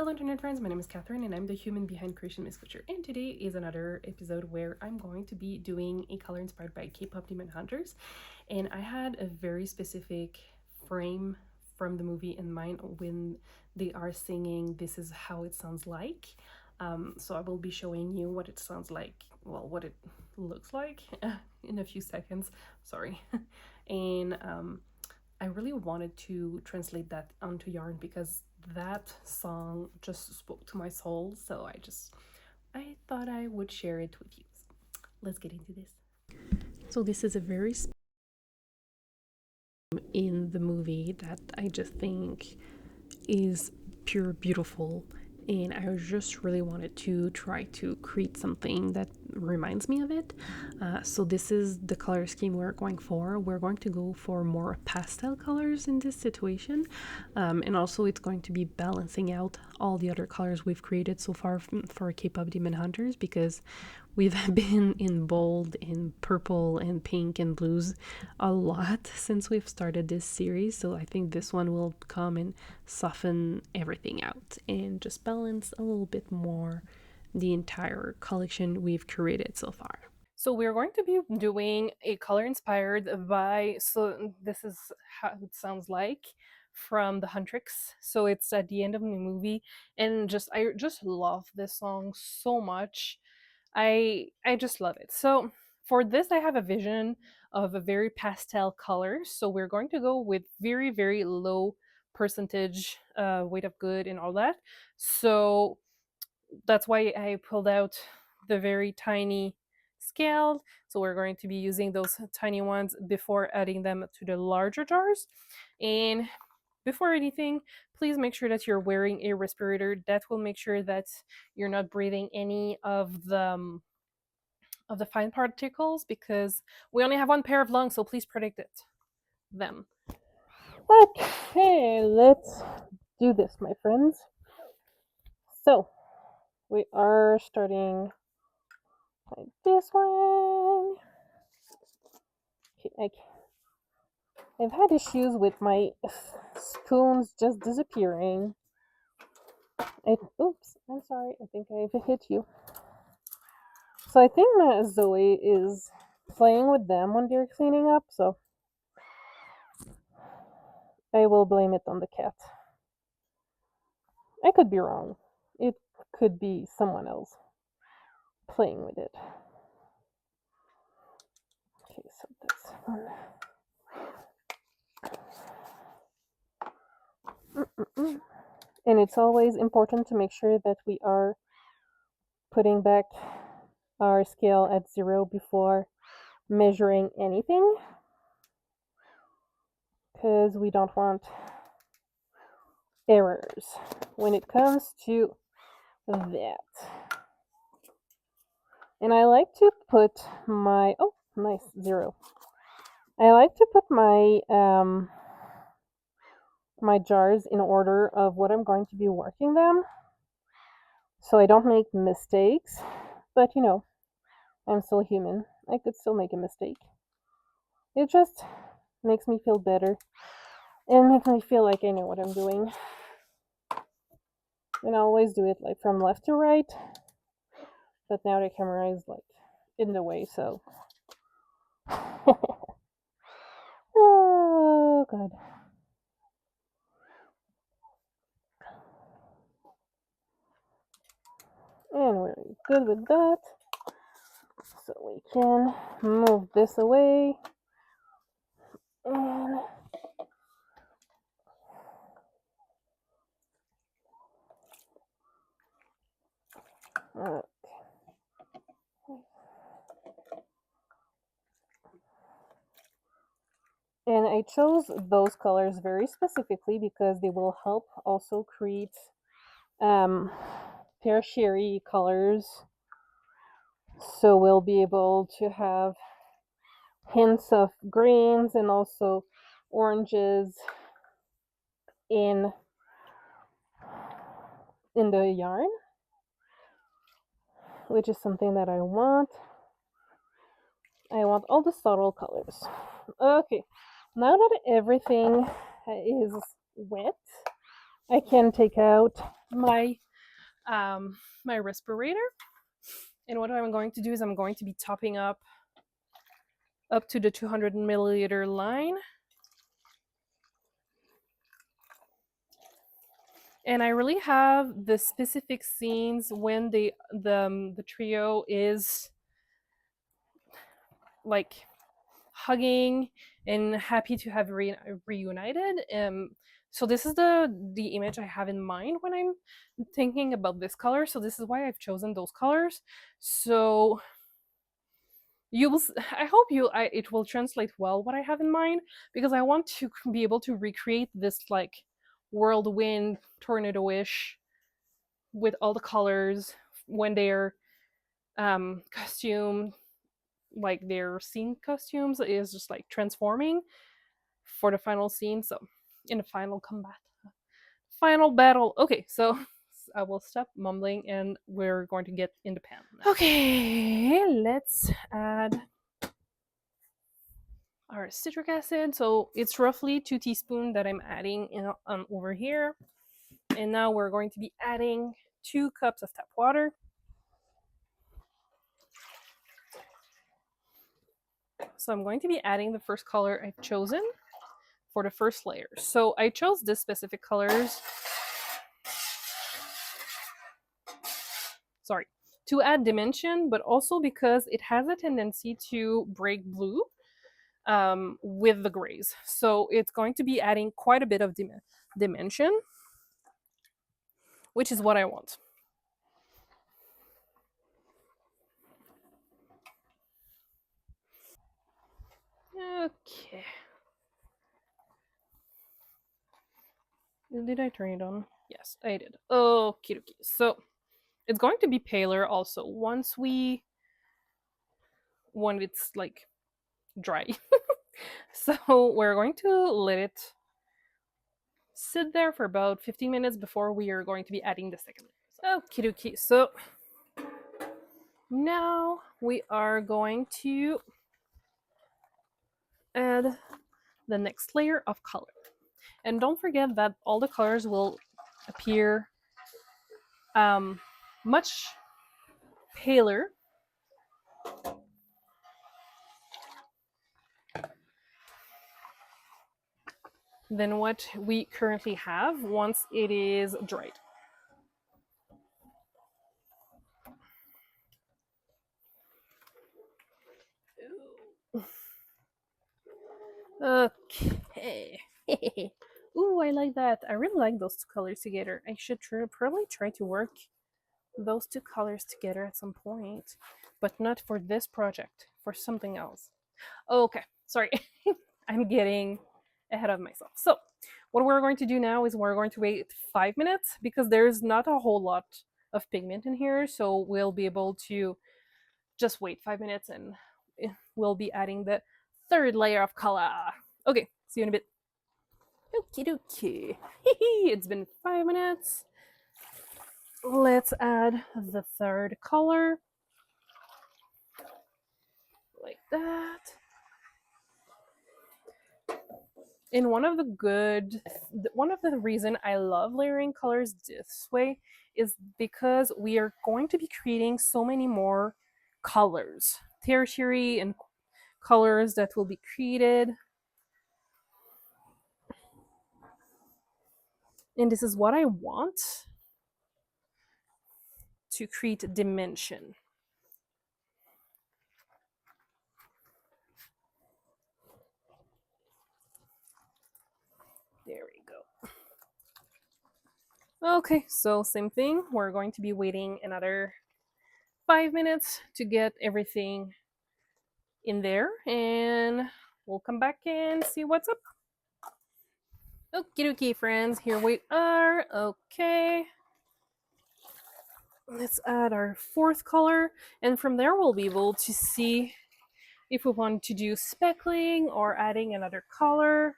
Hello internet friends, my name is Catherine and I'm the human behind Creation Miss Culture, and today is another episode where I'm going to be doing a color inspired by Kpop Demon Hunters. And I had a very specific frame from the movie in mind when they are singing This Is How It Sounds Like. So I will be showing you what it sounds like, well, what it looks like in a few seconds, sorry. And I really wanted to translate that onto yarn because that song just spoke to my soul, so I thought I would share it with you. Let's get into this. So this is a very in the movie that I just think is pure beautiful, and I just really wanted to try to create something that reminds me of it. So this is the color scheme we're going for. We're going to go for more pastel colors in this situation, and also it's going to be balancing out all the other colors we've created so far for Kpop Demon Hunters, because we've been in bold and purple and pink and blues a lot since we've started this series, so I think this one will come and soften everything out and just balance a little bit more the entire collection we've created so far. So we're going to be doing a color inspired by, so this is how it sounds like from the Huntrix. So it's at the end of the movie, and I just love this song so much. I just love it. So for this, I have a vision of a very pastel color. So we're going to go with very low percentage weight of good and all that. So that's why I pulled out the very tiny scale. So we're going to be using those tiny ones before adding them to the larger jars. And before anything, please make sure that you're wearing a respirator. That will make sure that you're not breathing any of the fine particles, because we only have one pair of lungs, so please protect them. Okay, let's do this, my friends. So we are starting like this one. Okay, I've had issues with my spoons just disappearing. Oops, I'm sorry, I think I've hit you. So I think that Zoe is playing with them when they're cleaning up, so I will blame it on the cat. I could be wrong. It could be someone else playing with it. Okay, so this one. And it's always important to make sure that we are putting back our scale at 0 before measuring anything, because we don't want errors when it comes to that. And I like to put my, oh, nice, 0. I like to put my my jars in order of what I'm going to be working them, so I don't make mistakes. But you know, I'm still human. I could still make a mistake. It just makes me feel better and makes me feel like I know what I'm doing. And I always do it like from left to right, but now the camera is like in the way, so oh god. And we're good with that, so we can move this away. And okay. And I chose those colors very specifically because they will help also create tertiary colors. So we'll be able to have hints of greens and also oranges in the yarn, which is something that I want. I want all the subtle colors. Okay, now that everything is wet, I can take out my my respirator, and what I'm going to do is I'm going to be topping up to the 200 milliliter line. And I really have the specific scenes when the trio is like hugging and happy to have reunited. So this is the image I have in mind when I'm thinking about this color. So this is why I've chosen those colors. So you will I hope it will translate well what I have in mind, because I want to be able to recreate this like whirlwind tornado-ish with all the colors when they're costume, like their scene costumes is just like transforming for the final scene. So in the final combat, final battle. Okay, so I will stop mumbling and we're going to get in the pan now. Okay, let's add our citric acid. So it's roughly 2 teaspoons that I'm adding over here. And now we're going to be adding 2 cups of tap water. So I'm going to be adding the first color I've chosen for the first layer. So I chose this specific colors, sorry, to add dimension, but also because it has a tendency to break blue with the grays. So it's going to be adding quite a bit of dimension, which is what I want. Okay. Did I turn it on? Yes, I did. Okie dokie. So it's going to be paler also when it's like dry. So we're going to let it sit there for about 15 minutes before we are going to be adding the second layer. Okie dokie. So now we are going to add the next layer of color. And don't forget that all the colors will appear much paler than what we currently have once it is dried. Okay. Ooh, I like that. I really like those 2 colors together. I should probably try to work those 2 colors together at some point, but not for this project, for something else. Okay, sorry. I'm getting ahead of myself. So what we're going to do now is we're going to wait 5 minutes because there's not a whole lot of pigment in here. So we'll be able to just wait 5 minutes and we'll be adding the third layer of color. Okay, see you in a bit. Okie dokie. It's been 5 minutes. Let's add the third color. Like that. And one of the reason I love layering colors this way is because we are going to be creating so many more colors, tertiary and colors that will be created. And this is what I want to create dimension. There we go. Okay, so same thing. We're going to be waiting another 5 minutes to get everything in there, and we'll come back and see what's up. Okie dokie, friends. Here we are. Okay. Let's add our fourth color, and from there we'll be able to see if we want to do speckling or adding another color.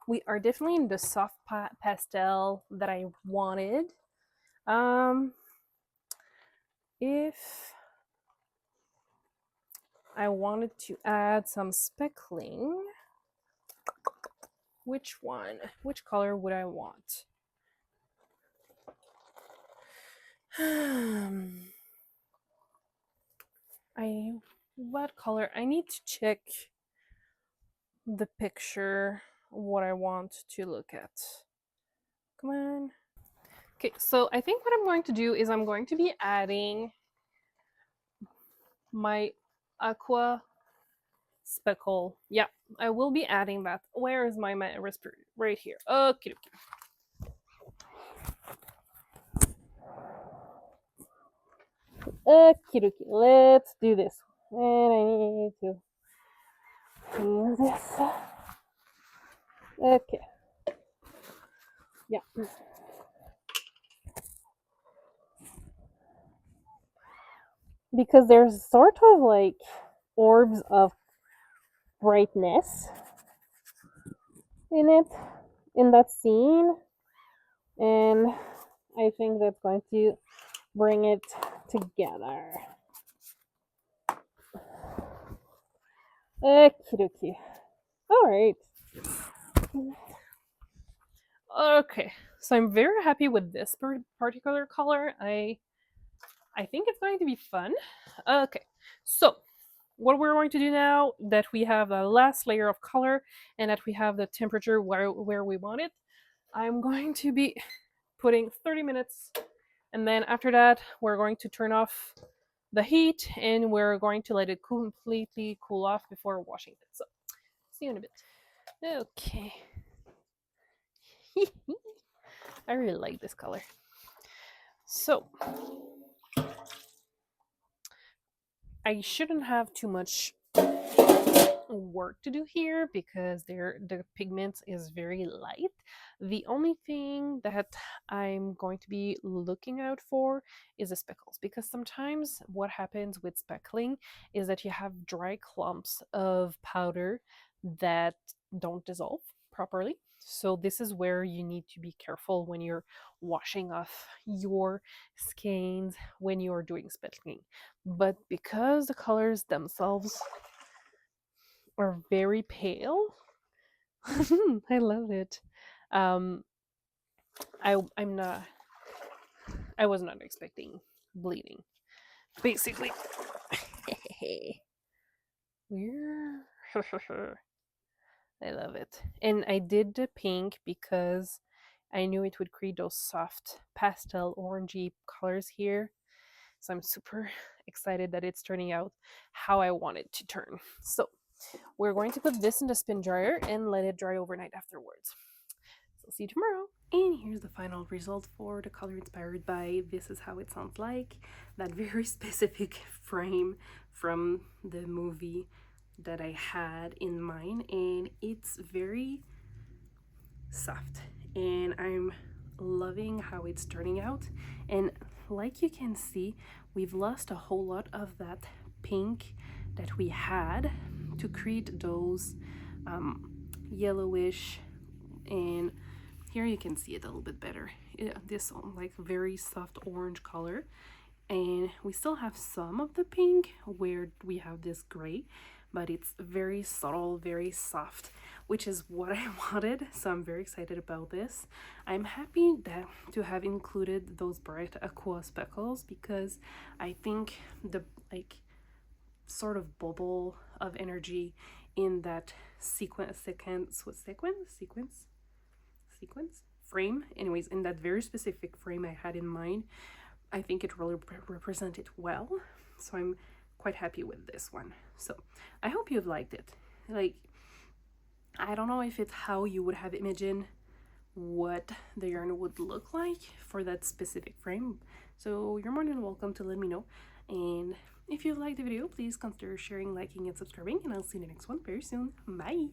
We are definitely in the soft pastel that I wanted. If I wanted to add some speckling, which one? Which color would I want? What color? I need to check the picture what I want to look at. Come on. Okay, so I think what I'm going to do is I'm going to be adding my aqua speckle. Yeah, I will be adding that. Where is my respirator? Right here. Okay. Okay, let's do this. And I need to do this. Okay. Yeah. Because there's sort of like orbs of brightness in it, in that scene. And I think that's going to bring it together. Okie dokie. Alright. Okay, so I'm very happy with this particular color. I think it's going to be fun. Okay, so what we're going to do now that we have the last layer of color and that we have the temperature where we want it, I'm going to be putting 30 minutes, and then after that we're going to turn off the heat and we're going to let it completely cool off before washing it. So see you in a bit. Okay. I really like this color. So I shouldn't have too much work to do here because the pigment is very light. The only thing that I'm going to be looking out for is the speckles, because sometimes what happens with speckling is that you have dry clumps of powder that don't dissolve properly. So this is where you need to be careful when you're washing off your skeins when you're doing speckling. But because the colors themselves are very pale, I love it. Um, I'm not. I was not expecting bleeding. Basically, we're. I love it, and I did the pink because I knew it would create those soft pastel orangey colors here. So I'm super excited that it's turning out how I want it to turn. So we're going to put this in the spin dryer and let it dry overnight afterwards. So see you tomorrow. And here's the final result for the color inspired by This Is How It Sounds Like, that very specific frame from the movie that I had in mind, and it's very soft and I'm loving how it's turning out. And like you can see, we've lost a whole lot of that pink that we had to create those yellowish, and here you can see it a little bit better. This like very soft orange color, and we still have some of the pink where we have this gray, but it's very subtle, very soft, which is what I wanted. So I'm very excited about this. I'm happy that to have included those bright aqua speckles, because I think the like sort of bubble of energy in that sequence frame, anyways, in that very specific frame I had in mind, I think it really represented well. So I'm quite happy with this one. So I hope you've liked it. Like, I don't know if it's how you would have imagined what the yarn would look like for that specific frame. So you're more than welcome to let me know. And if you liked the video, please consider sharing, liking, and subscribing. And I'll see you in the next one very soon. Bye!